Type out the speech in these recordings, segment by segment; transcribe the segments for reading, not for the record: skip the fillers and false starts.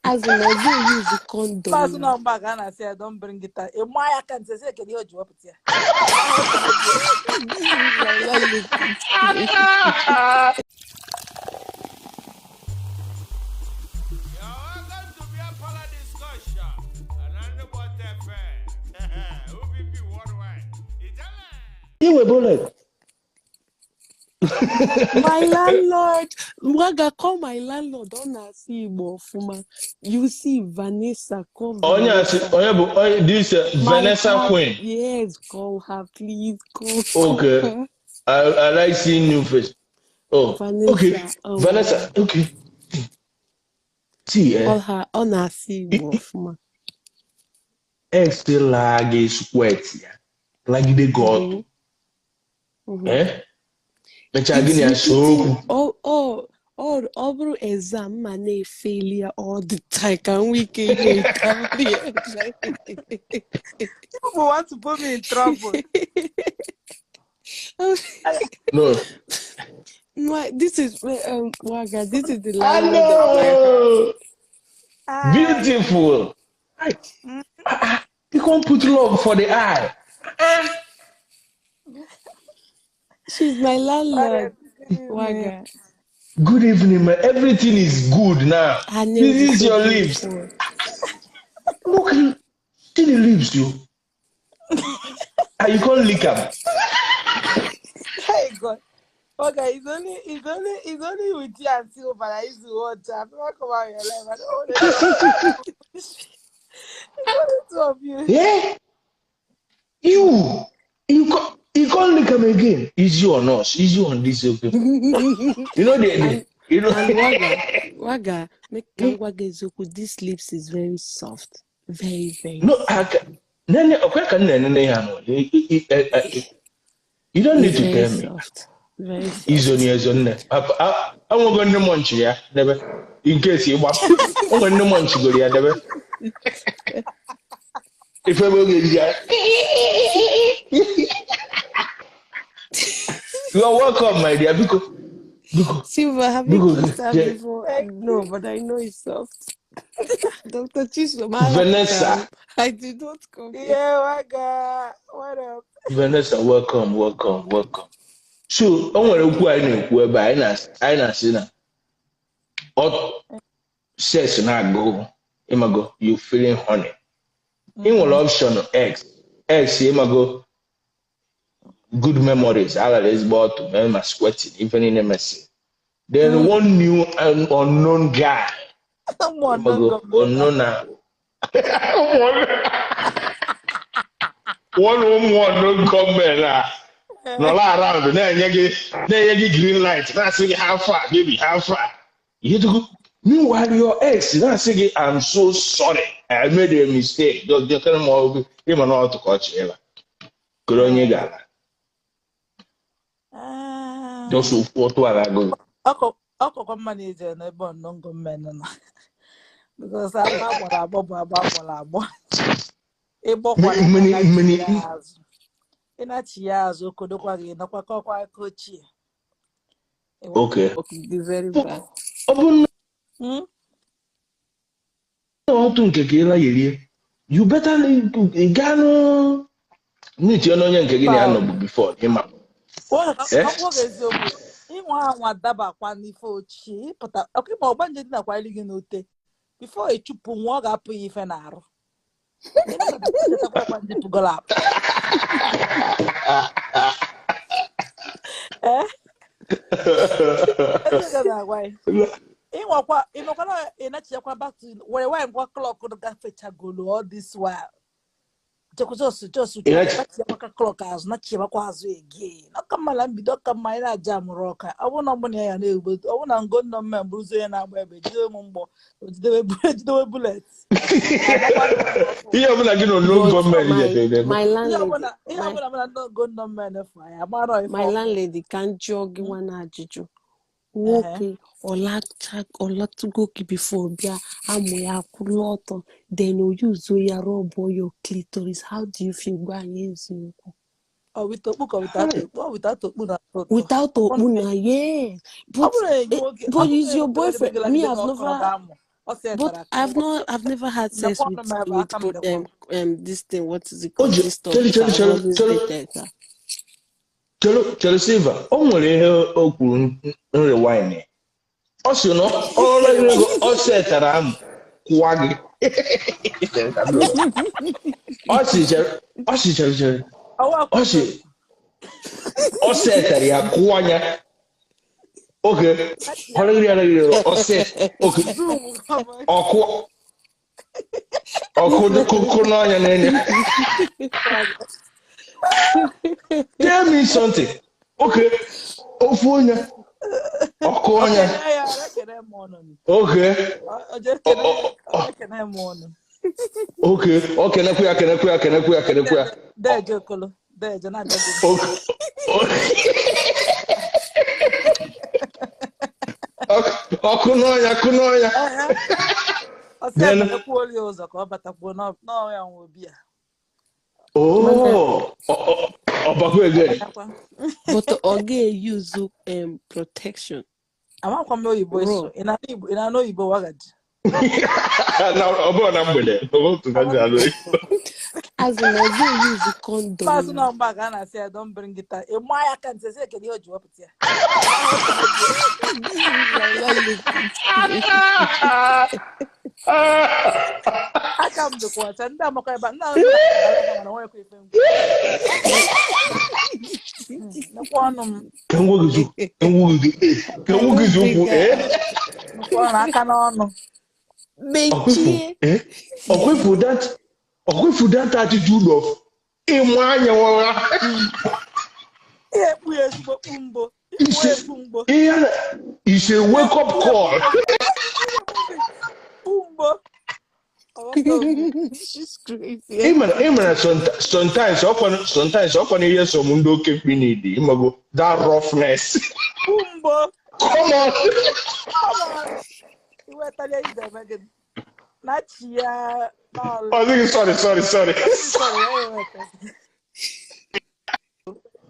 As in, I do use the condom. Pass on back and I say I don't bring it. My can say can you drop it here? This is my landlady. You were bullet. My landlord, Waga, call my landlord. Don't see Fuma. You see Vanessa, call Vanessa. This Vanessa Queen. Yes, call her, please. Call Okay. her. I like seeing new face. Oh, Vanessa. okay. Oh. Vanessa, okay. See, Call her on her see Fuma. Still like sweat, like they got. Eh? All exam man failure all the time. Can we get you You want to put me in trouble? No. No, this is Waga. This is the I landlord. know. Beautiful. You can't put love for the eye. She's my landlord. Waga. Good evening, man. Everything is good now. This is your lips. Look, see the lips, you. And you can't lick them. Hey God. Okay, it's only with you and Silver I used to watch. I feel come out your life. I don't want to of you. Yeah. You can't lick them again. Is you on us? Is you on this people? You know and Waga, make Waga Zoku. This lips is very soft. Very, very no, soft. You don't need to tell me. Soft. Very soft. Is on there. I'm going to munch ya, never. In case you want, I'm going to munch go ya, never. If I will get you are welcome, my dear. Because Silver, have you kissed her before? No, but I know it's soft. Dr. Chisholm, Vanessa. I did not come. Yeah, Waga. What up? Vanessa, welcome. So, I want to go and whereby I na see na. What says na go? Imago, you feeling honey. In one option X, imago. Good memories. I always bought to remember sweating, even in MSC. Then one new and unknown guy. Unknown. One unknown comment. No around. Then you get green light. That's how far, baby. How far? You to go. Meanwhile, your ex. That's again. I'm so sorry. I made a mistake. Just tell him all. Him and all to catch you. Good gala. Just so photo I go. Ako manager na ebe onongo men na. Because abo. Ebo kwa many. Ina chiazo kodokwa gi na kwa coach. Okay. Be very bad. You better Gano. Need to know your before him. What is your nwa daba kwa n'ife ochie pụta okay ma ọgbanje dị na kwa ili gị n'ote before echupu nwa ọ ga-apụ ya ife n'arụ ịnwakwa ịnachiyakwa back to were why ngwa clock gafechagolo all this while just clock as na chibakwa azu again akamala mbido kama ina jam roka awona mbona ya na egbo awona ngo no member uzo ya na agba ebe jidewe mu mgbo jidewe bullets ihe ọbụla gị no government my landlady no go no men fire amaro my landlady can jog one ajiju nwoke olatugoki before bia amu ya kuloto then you use ya rub your clitoris. How do you feel going using without okpuna, yes. But is your boyfriend? Me, I've never. But I've never had sex with this thing. What is it called? This stuff. I've always dated her. Chelo Silva, o nwere ihe o kwuru nri wine. Ọ sị na ọ setara ahụ kwụwa gị. Ọ setara ya kwụwa ya. Okay. Ọ set. Okay. Ọkụ n'anya n'enye. Tell me something. Okay. Ofu onye. Ọkụ onye. Okay. Okay. Okay, kenekwu ya. Deje kolo. Deje na deje. Ọkụ n'ọnya. Ọsẹ na-ekwu oli ụzọ ka ọ batakwu n'ọya nwe obi a. Oh, again. But use protection. Amakwa m oyibo eso. Ina no oyibo wagadi. Na obo na mgbede. Obo to ka jalo. As in use condom. Pass no back and I say don't bring it. E ma ya kan say ke di ojo opiti. Akam do kwa nda makwa ba na na wa ko ife. Na kwa no. Kan wo gizu Na kwa na aka na ono. Okwefu that attitude of ịmụ anya nwara. It's a wake up call. She's crazy. Sometimes often hear some ndị oke need imago that roughness. Come on. Sorry.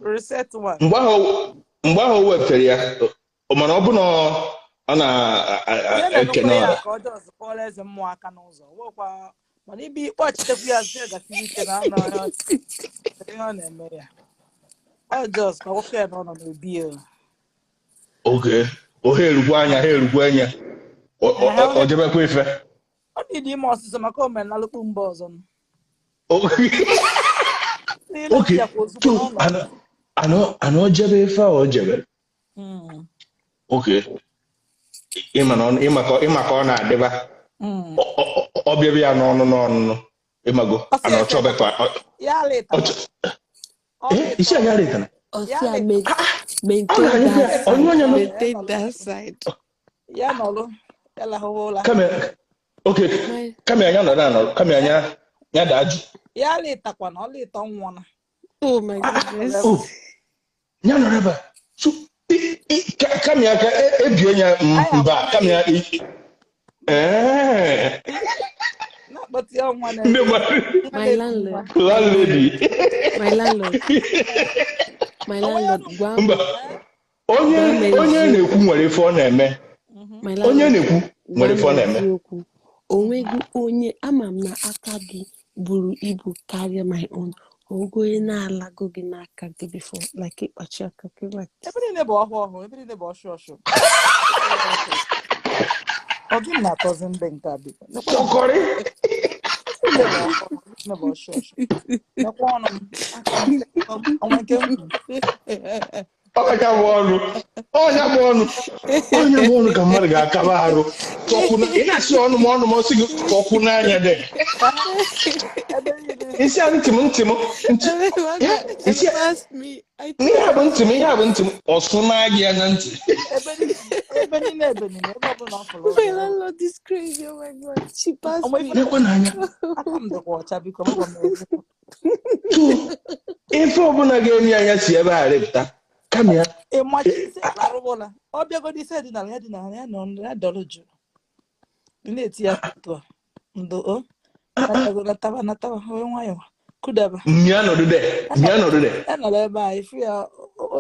Reset one. Mgbe ahụ wepụtara ya, mana ọ bụ na ọ na-ekene ya ka ọ jọs kpọrọ eze mmụọ aka n'ụzọ. Wekwa mana ibi kpọchitekwu ya zie gasịrị ike na anọ ihe ọ na-eme ya. Ọ jọs ka nwoke ya nọ n'obi ya. Okay. O erugwu anya. O jebekwa ife. Ọ dị ime ọsịsọ maka omenala kpụ mba ọzọ. Okay. Ano jebe ife o jebe. Okay. Ịma ka ọ na-adịba. Ọ bịa ya n'ọnụ. Ịmago. Ano chọbekwa. Ya leta. Isi anya leta na. Maintain that side. Ya nọlụ. Ya lahụla. Okay. Kama anya nọ. Kama anya ya daju. Ya leta kwa na ọ leta nwụọ. Oh my goodness. Oh. Ya nọ ebe. So kama ya ka ebie nya mba kama ya Na but ya nwa na. My landlord. My landlord. Mba. Onye na-ekwu nwere ife ọ na-eme. Onye na-ekwu nwere ife ọ na-eme. Onweghi onye ama m na aka gị buru ibu karịa my own. Ogoye na-alago gị n'aka gị before like ịkpachi aka gị like ebe niile bụ ọhụụ ebe niile bụ ọshụ ọ gị na-atọzi ndị nke a biko Chọkọrị. bụ ọshụ nekwa ọnụ m onwe nke m onye bụ ọnụ ka mmadụ ga-akaba arụ. Ị na-asị ọnụ m ọsị gị ọkwụ n'anya dị. Isi a ntị m. Ihe a bụ ntị m ọsụ na-agị ya na ntị. ebe niile ebe ọbụla ọfụrụ. my landlord is crazy. Oh my God, she passed me. Nekwa n'anya. Aka m dịkwa ọcha biko ife ọbụla ga-eme anya si ebe a rịpụta. Kama ya. Ịmachisi arụbụla. Ọ bịagodi ise dị n'ala ya nọ ya dọrọ jụụ. Na-eti ya tụtụ ndo o. Nataba onye nwayọ kudaba. Mia nọdụ de. Ya nọrọ ebe a ifu ya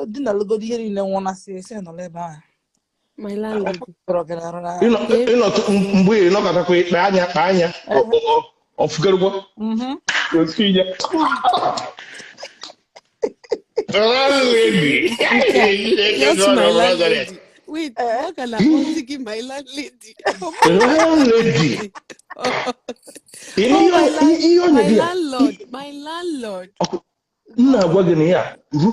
dị na logodi ihe niile nwụnasị esi nọrọ ebe a. My landlady. Mgbe nọkọtakwa kpa anya ọfụgarụgwọ osinye landlady. Just my landlady. Wait, what can I give my landlady? Landlady. My landlord. Nna agwa gị na ya 2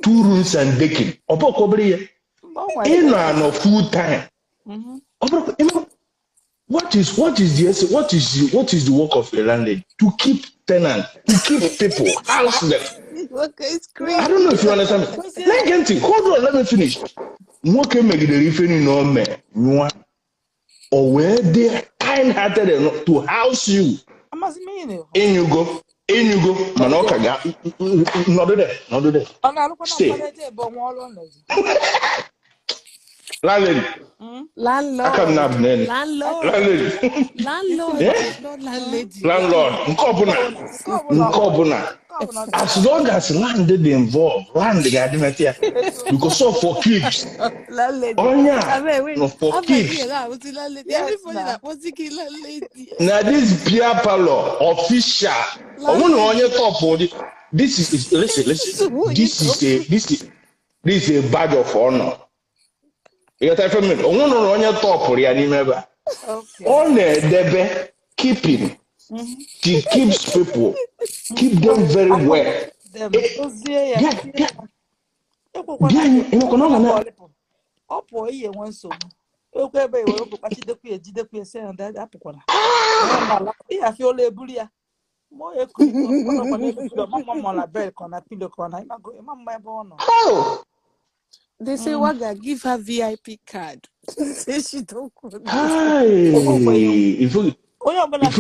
rooms and decking. Ọ bụ ọkọbịrị ya. Ị nọ full time. What is the work of a landlady? To keep tenants, to keep people, house them. Okay, it's crazy. I don't know if you understand me. Hold on, let me finish. Nwoke megidere ife niile o mee nwa o wee dị kind-hearted enough to house you. Enyugo mana ọ ka ga nọdụ there. Stay. Landlady. Landlord. Not landlady. Landlord. Nke ọbụla. As long as land dey involved, land ga-adị here. Because of for keeps. Wait. For keeps. Everybody that was thinking landlady. Now this beer parlor official. Onye top this is listen. This is a badge of honor. You got to me. Onye top ya n'ime ebe. On debe keeping. She keeps people. Keep them very well. They say Waga give her VIP card. Say she don't want. Hi. If you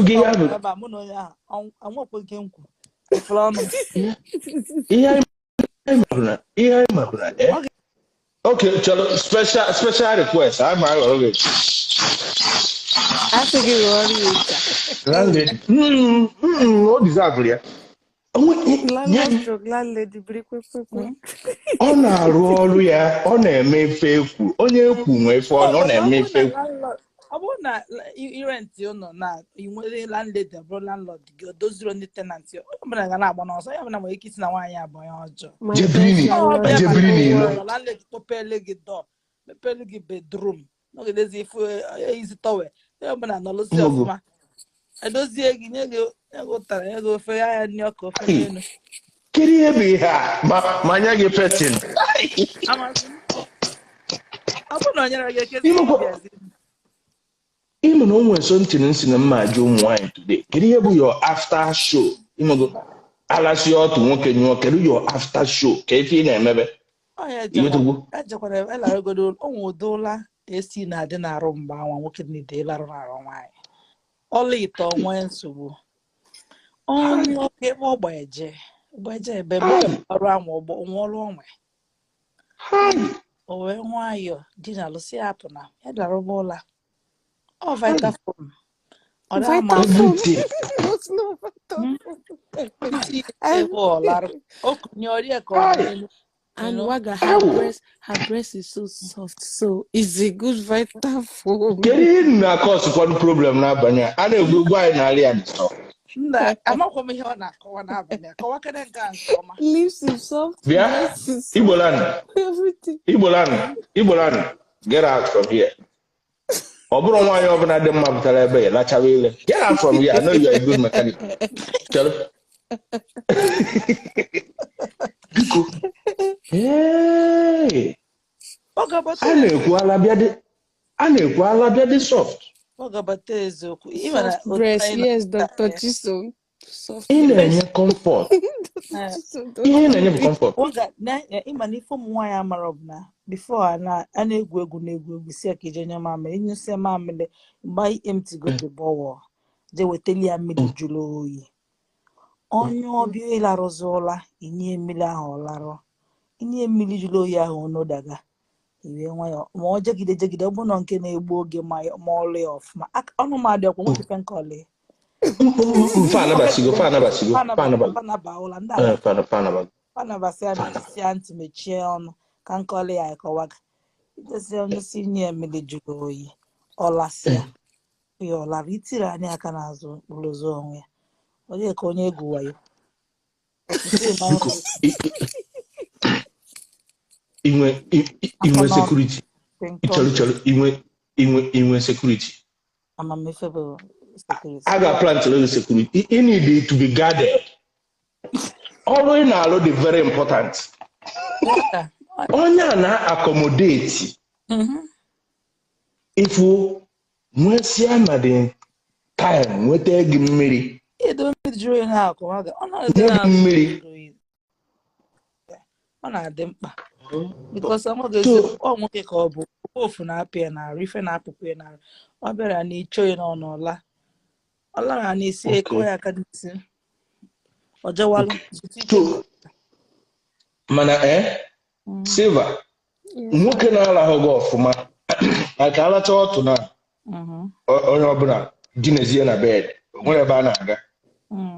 give her okay, special request. I'm already. I think it Landlady. What is that? Landlady, ọ na-arụ ọrụ ya, ọ na-eme ife ekwu, onye ekwu nwe ife ọ na-eme ife ekwu. Ọ bụrụ na irenti ụlọ na inwere landlady abụrụ landlord gị o doziri ndị tenant ya, ọ bụla ga na-agba n'ọsọ ya bụla nwere ike isi na nwaanyị abụọ ya ọjọọ. Jebiri n'ilo. Landlady kpọpele gị door, mepelu gị bedroom, n'ogedezi ife izi towe, ya bụla nọlụsi ọfụma. Edozie gị nye gị ụtara ego ofe ya nri ọka ofe n'elu. Kedu ihe bụ ihe a ma anya gị petin? Ọ bụ na onyere gị ekezi bịazi. Ịmụ na o nwere something nsi na mma ajụ ụmụ nwaanyị today. Kedu ihe bụ your after show? Ịmụgo alasi otu nwoke nyụọ, kedu your after show? Ka ife ị na-emebe? Ejekwara elaragodo onwe ụdụla esi na-adị n'arụ mgbe anwa nwoke niile ịlarụ n'arụ nwaanyị. Ọla ite onwe nsogbu. Onye oke ebe ọgbaje ebe ọrụ anwa onwe ọrụ onwe. O wee nwayọ di na alụsị apụ na ya dara ụgbọala. Ọ Vitafoam. Ọ da-ama and Waga, her breast is so soft, so it's a good Vitafoam. Kedu na cause one problem na abanye a na-egbu anyị n'ala ya nso. Lips is soft. Yeah. Igbolan. Get out from here. Ọ bụrụ nwaanyị ọbụla dị mma pụtara ebe ya lachawa ile. Get out from here. I know you are a good mechanic. Chelo. Biko. Hey. A na-ekwu ala bịa dị soft. Soft breast, yes, Dr. Chisom. Soft Ị na-enye comfort. Ihe na-enye comfort. Ịma na ife ụmụ nwaanyị amara ọbụla before a na-egwu egwu si aka ije nye mamịrị inyụsị mamịrị mgbe empty go the bọwọ je wetali ya mmiri jụrụ oyi. Onye ọbịa ịlarụzi ụla inye mmiri ahụ ọlarụ. Inye mmiri jụrụ oyi ahụ n'odaga. Iwe nwayọ ma ọ jegide ọ bụ na nke na-egbu oge ma ọlụ ya ọfụma. Ọnụ m adị ọkwa nwoke fenkọlị. Fanabasi a na-esi antị mechie ọnụ ka nkọlị ya akọwaga. Just onye senior mmiri jụrụ oyi. Ọlasịa. Ya ọlara itiri anyị aka n'azụ kpụrụzi onwe ya. Onye ka onye egwu wayo. Biko inwe security. Chọrọ inwe security. Amamife bụ security. I got plan to lose security. You need it to be guarded. Always now the very important. Onye na accommodate. If you nwesi amadi time nweta gị mmiri. Don't jụrụ ha akọ ọ na-adị mkpa. Because nwoke ka ọ bụ ofu na-apịa na ife na-apụpụ ya na ọ bịara n'icho ya n'ọnụọla. Ọ lara n'isi eko ya aka n'isi. Ọ jewalụ zụta ike. Mana Silva, nwoke na-alahụ gị ọfụma maka alacha ọtụ na onye ọbụla dị n'ezie na bed nwere ebe a na-aga.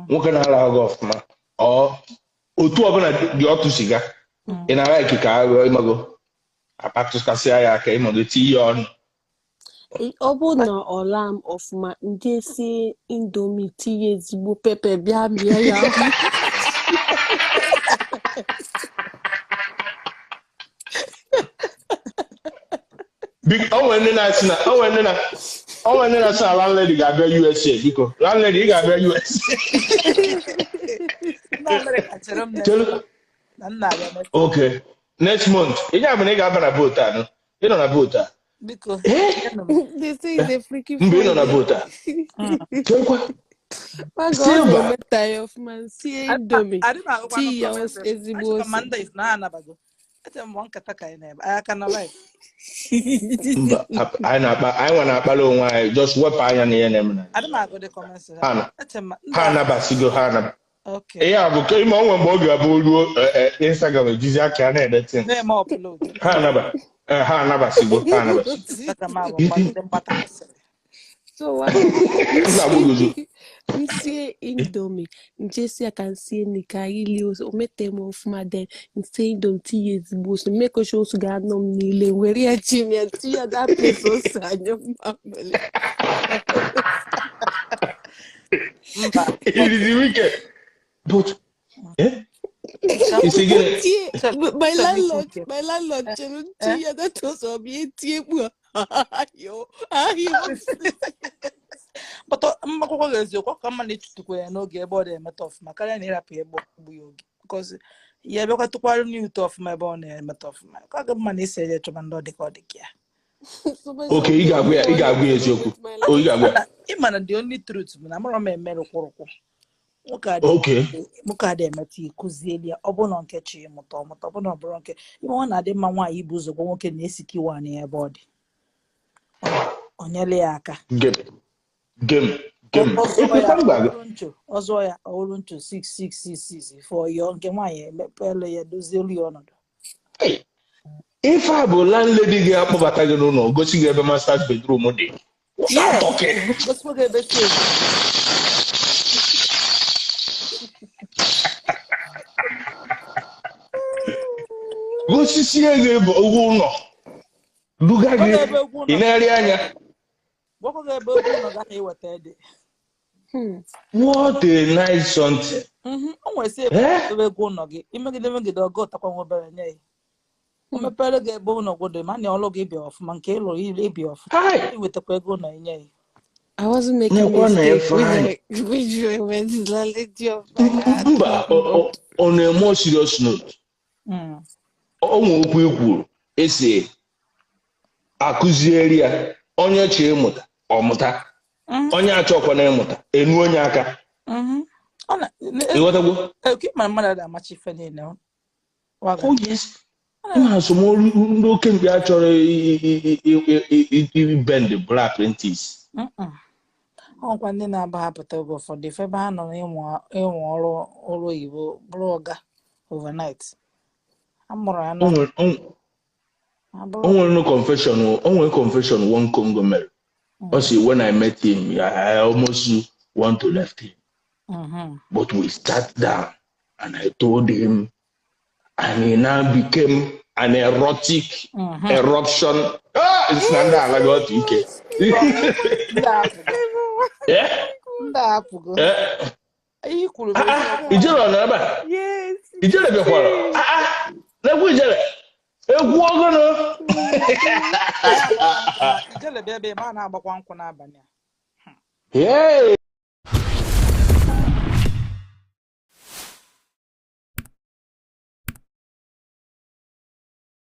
Nwoke na-alahụ gị ọfụma otu ọbụla dị ọtụ siga ị na-ara ikike aghụghọ ịmago apatụkasịa ya aka ịmago tinye ọnụ. Ọ bụ na ọla m ọfụma ndị si indomi tinye ezigbo pepe bịa mịa ya ahụ. Onwe ndị na-asị na landlady ga-abịa USA biko landlady ị ga-abịa USA. Okay, next month ị ga-abụ na ị ga-aba na boat anụ ị nọ na boat a Biko They say it's a freaky mgbe ị nọ na boat a Silva ọfụma sie indomi tii ya ezigbo ose. mba anyị nwa na-akpali onwe anyị just wepụ anya na ihe na-eme na ha anabasigo ha anaba ihe a bụ ime onwe mgbe ọ ga-abụ ruo Instagram ejizi aka ya na-edete ha anabasigo So nsie indomi njesi aka nsie nika ili omete m ọfụma den nsie indomi tinye ezigbo ose make sure osu ga-anọ m niile were ya chim ya tinye that place ose anya mmamele. It is the weekend but my landlord chere tinye that ose ọbịa etie kpu But mmakwụkwọ ga-eziokwu ka mma na-echutukwa ya n'oge ebe ọ na-emeta ọfụma karịa na ịrapụ ebe ọgbụ ya oge because ya bịakwa tụkwara n'ute ọfụma ebe ọ na-emeta ọfụma ka ga mma na isi eje chọba ndị ọ dịka ọ dịka ya. Okay, ị ga-agwa ya eziokwu ịma na the only truth bụ na amara m emere kwụrụkwụ nwoke a dị emeta ịkụzieli ya ọ bụ na nke chi mụta ọmụta ọ bụ na ọ bụrụ nke ime ọ na-adị mma nwaanyị bụ ụzọ gwa nwoke na-esike iwa na ya ebe ọ dị o nyere ya aka ọzọ ya ọhụrụ ncho 6666 for yọ nke nwaanyị emepele ya dozielu ya ọnọdụ. Ife a bụ landlady gị akpọbata gị n'ụlọ gosi gị ebe master's bedroom dị gosisie gị bụ ụgwọ ụlọ duga gị ị na-eri anya. What a nice something. O nwere si ebe ego ụlọ gị imegide ọgọ takwa nwa obere nye ya o mepere gị ebe ụlọ gwodo ma na ọlụ gị bịa ọfụma nke ịlụrụ ile ịbịa ọfụma iwetakwa ego ụlọ nye ya. I wasn't making a mistake with you when the lady of my heart. Mba on a more serious note onwe okwu ikwuru esi akụzieri ya onye chi ịmụta ọmụta onye achọkwa na ịmụta enu onye aka ịghọtagwo ma mmadụ ga-amachi ife niile. ịma asọmolu ndị oke mgbe a chọrọ bend black apprentice ọkwa ndị na-agbahapụta oge ụfọdụ ife ebe ha nọ ịnwe ọrụ oyibo bụrụ ọga overnight amụrụ ya onwere confession one Congo mere. Also, when I met him, I almost want to left him. But we sat down and I told him, and he now became an erotic eruption. It's not that I got ike. Ijele ọ na-ebe a? Yes. Ijele bịakwara. Na-ekwu ijele. Egwu ọgụnụ. Anyị agbakwa nkwụ na ijele bịa ebe ma na-agbakwa nkwụ n'abalị a. Hey.